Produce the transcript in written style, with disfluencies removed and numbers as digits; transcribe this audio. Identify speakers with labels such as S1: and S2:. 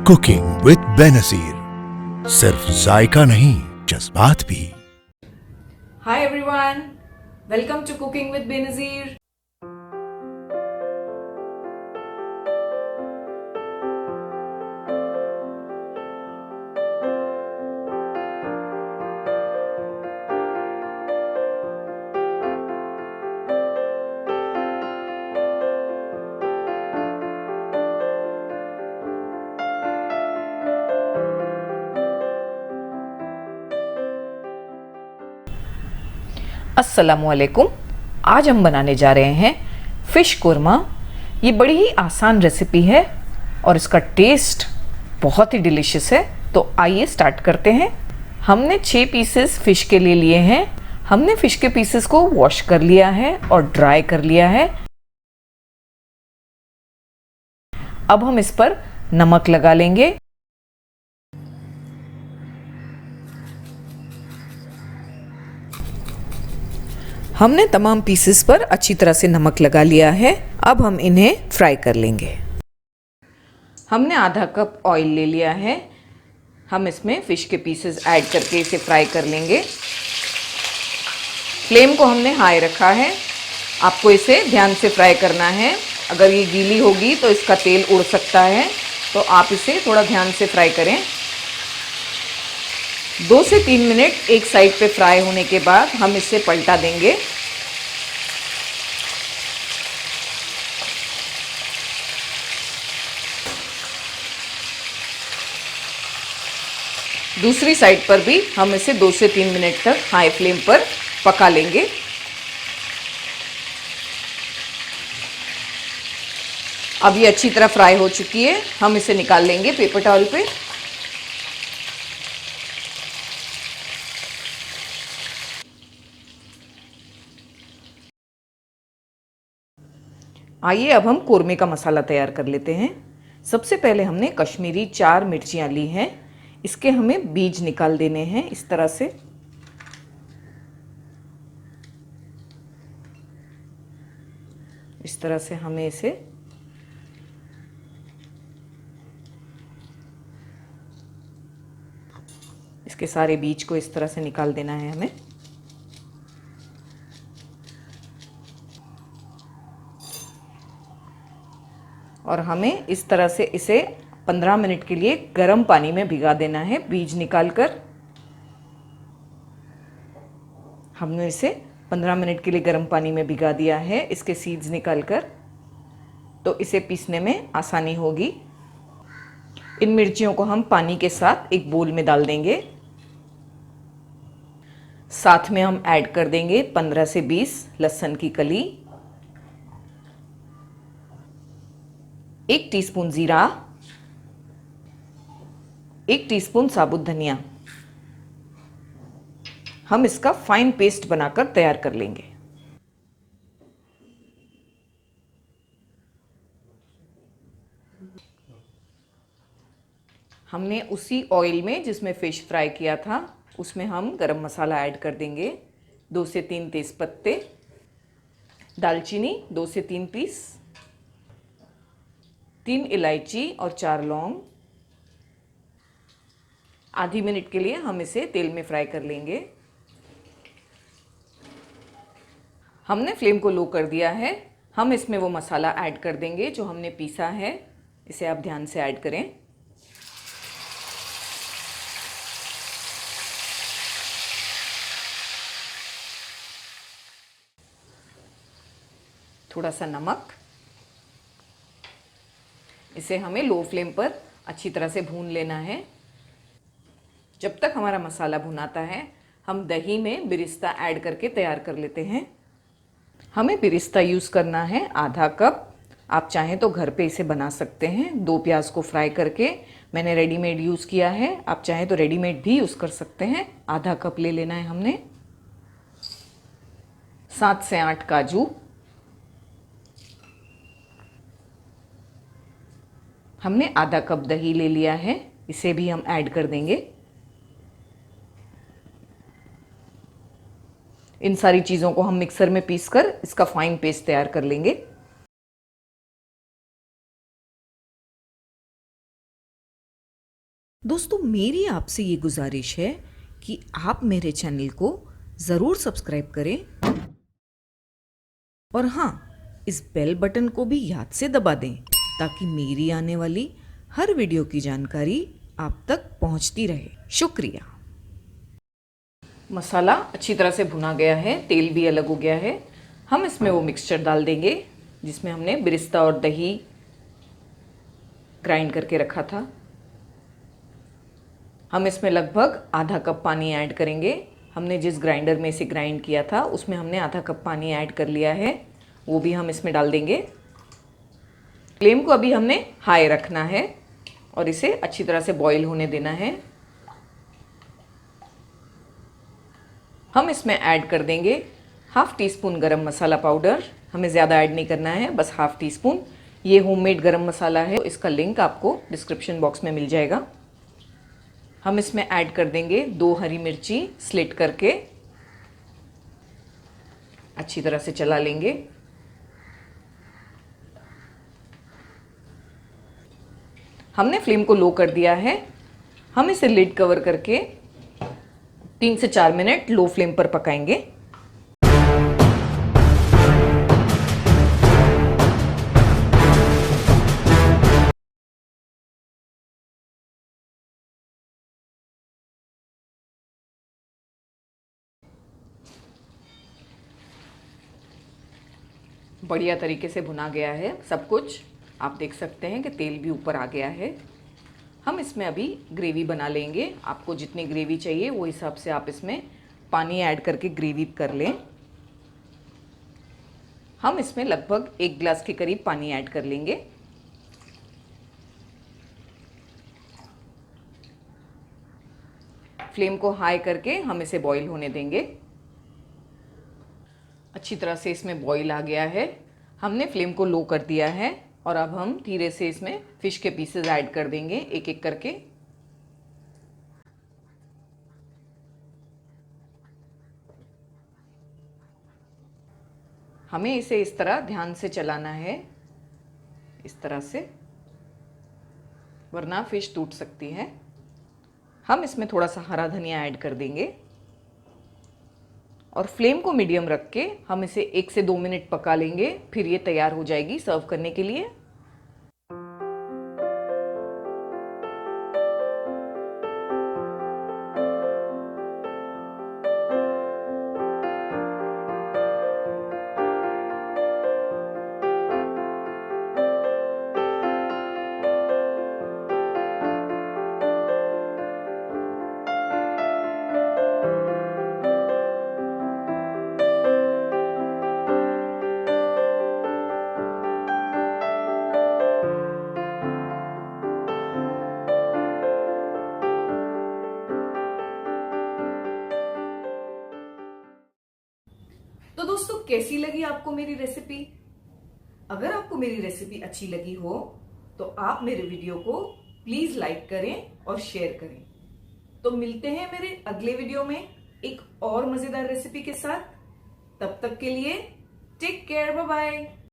S1: Cooking with Benazir, सिर्फ जायका नहीं जज्बात भी।
S2: Hi everyone, welcome to Cooking with Benazir. अस्सलामुअलैकुम। आज हम बनाने जा रहे हैं फ़िश कोरमा। ये बड़ी ही आसान रेसिपी है और इसका टेस्ट बहुत ही डिलीशियस है। तो आइए स्टार्ट करते हैं। हमने 6 पीसेस फ़िश के लिए लिए हैं। हमने फ़िश के पीसेस को वॉश कर लिया है और ड्राई कर लिया है। अब हम इस पर नमक लगा लेंगे। हमने तमाम पीसेस पर अच्छी तरह से नमक लगा लिया है। अब हम इन्हें फ्राई कर लेंगे। हमने आधा कप ऑयल ले लिया है। हम इसमें फ़िश के पीसेस ऐड करके इसे फ्राई कर लेंगे। फ्लेम को हमने हाई रखा है। आपको इसे ध्यान से फ्राई करना है। अगर ये गीली होगी तो इसका तेल उड़ सकता है, तो आप इसे थोड़ा ध्यान से फ्राई करें। 2 से 3 मिनट एक साइड पे फ्राई होने के बाद हम इसे पलटा देंगे। दूसरी साइड पर भी हम इसे 2 से 3 मिनट तक हाई फ्लेम पर पका लेंगे। अब ये अच्छी तरह फ्राई हो चुकी है। हम इसे निकाल लेंगे पेपर टॉवल पे। आइए अब हम कोरमे का मसाला तैयार कर लेते हैं। सबसे पहले हमने कश्मीरी 4 मिर्चियाँ ली हैं। इसके हमें बीज निकाल देने हैं इस तरह से। इस तरह से हमें इसे इसके सारे बीज को इस तरह से निकाल देना है हमें। और हमें इस तरह से इसे 15 मिनट के लिए गर्म पानी में भिगा देना है बीज निकालकर। हमने इसे 15 मिनट के लिए गर्म पानी में भिगा दिया है इसके सीड्स निकालकर, तो इसे पीसने में आसानी होगी। इन मिर्चियों को हम पानी के साथ एक बोल में डाल देंगे। साथ में हम ऐड कर देंगे 15 से 20 लहसुन की कली, 1 टीस्पून जीरा, 1 टीस्पून साबुत धनिया। हम इसका फाइन पेस्ट बनाकर तैयार कर लेंगे। हमने उसी ऑयल में जिसमें फ़िश फ्राई किया था उसमें हम गरम मसाला ऐड कर देंगे। 2 से 3 तेज़पत्ते, दालचीनी 2 से 3 पीस, 3 इलायची और 4 लौंग। आधी मिनट के लिए हम इसे तेल में फ्राई कर लेंगे। हमने फ्लेम को लो कर दिया है। हम इसमें वो मसाला ऐड कर देंगे जो हमने पीसा है। इसे आप ध्यान से ऐड करें। थोड़ा सा नमक। इसे हमें लो फ्लेम पर अच्छी तरह से भून लेना है। जब तक हमारा मसाला भुनाता है हम दही में बिरिस्ता ऐड करके तैयार कर लेते हैं। हमें बिरिस्ता यूज़ करना है आधा कप। आप चाहें तो घर पे इसे बना सकते हैं। 2 प्याज को फ्राई करके मैंने रेडीमेड यूज़ किया है। आप चाहें तो रेडीमेड भी यूज़ कर सकते हैं। आधा कप ले लेना है हमने। 7 से 8 काजू। हमने आधा कप दही ले लिया है, इसे भी हम ऐड कर देंगे। इन सारी चीज़ों को हम मिक्सर में पीसकर इसका फाइन पेस्ट तैयार कर लेंगे। दोस्तों मेरी आपसे ये गुजारिश है कि आप मेरे चैनल को ज़रूर सब्सक्राइब करें और हाँ, इस बेल बटन को भी याद से दबा दें ताकि मेरी आने वाली हर वीडियो की जानकारी आप तक पहुंचती रहे। शुक्रिया। मसाला अच्छी तरह से भुना गया है, तेल भी अलग हो गया है। हम इसमें वो मिक्सचर डाल देंगे जिसमें हमने बिरिस्ता और दही ग्राइंड करके रखा था। हम इसमें लगभग आधा कप पानी ऐड करेंगे। हमने जिस ग्राइंडर में इसे ग्राइंड किया था उसमें हमने आधा कप पानी ऐड कर लिया है, वो भी हम इसमें डाल देंगे। फ्लेम को अभी हमने हाई रखना है और इसे अच्छी तरह से बॉईल होने देना है। हम इसमें ऐड कर देंगे हाफ टी स्पून गरम मसाला पाउडर। हमें ज़्यादा ऐड नहीं करना है, बस हाफ टी स्पून। ये होममेड गरम मसाला है, तो इसका लिंक आपको डिस्क्रिप्शन बॉक्स में मिल जाएगा। हम इसमें ऐड कर देंगे 2 हरी मिर्ची स्लिट करके, अच्छी तरह से चला लेंगे। हमने फ्लेम को लो कर दिया है। हम इसे लिड कवर करके 3 से 4 मिनट लो फ्लेम पर पकाएंगे। बढ़िया तरीके से भुना गया है सब कुछ। आप देख सकते हैं कि तेल भी ऊपर आ गया है। हम इसमें अभी ग्रेवी बना लेंगे। आपको जितनी ग्रेवी चाहिए वो हिसाब से आप इसमें पानी ऐड करके ग्रेवी कर लें। हम इसमें लगभग 1 गिलास के करीब पानी ऐड कर लेंगे। फ्लेम को हाई करके हम इसे बॉईल होने देंगे। अच्छी तरह से इसमें बॉईल आ गया है। हमने फ्लेम को लो कर दिया है और अब हम धीरे से इसमें फिश के पीसेस ऐड कर देंगे एक एक करके। हमें इसे इस तरह ध्यान से चलाना है, इस तरह से, वरना फिश टूट सकती है। हम इसमें थोड़ा सा हरा धनिया ऐड कर देंगे और फ्लेम को मीडियम रख के हम इसे 1 से 2 मिनट पका लेंगे। फिर ये तैयार हो जाएगी सर्व करने के लिए। तो दोस्तों कैसी लगी आपको मेरी रेसिपी? अगर आपको मेरी रेसिपी अच्छी लगी हो तो आप मेरे वीडियो को प्लीज लाइक करें और शेयर करें। तो मिलते हैं मेरे अगले वीडियो में एक और मजेदार रेसिपी के साथ। तब तक के लिए टेक केयर, बाय बाय।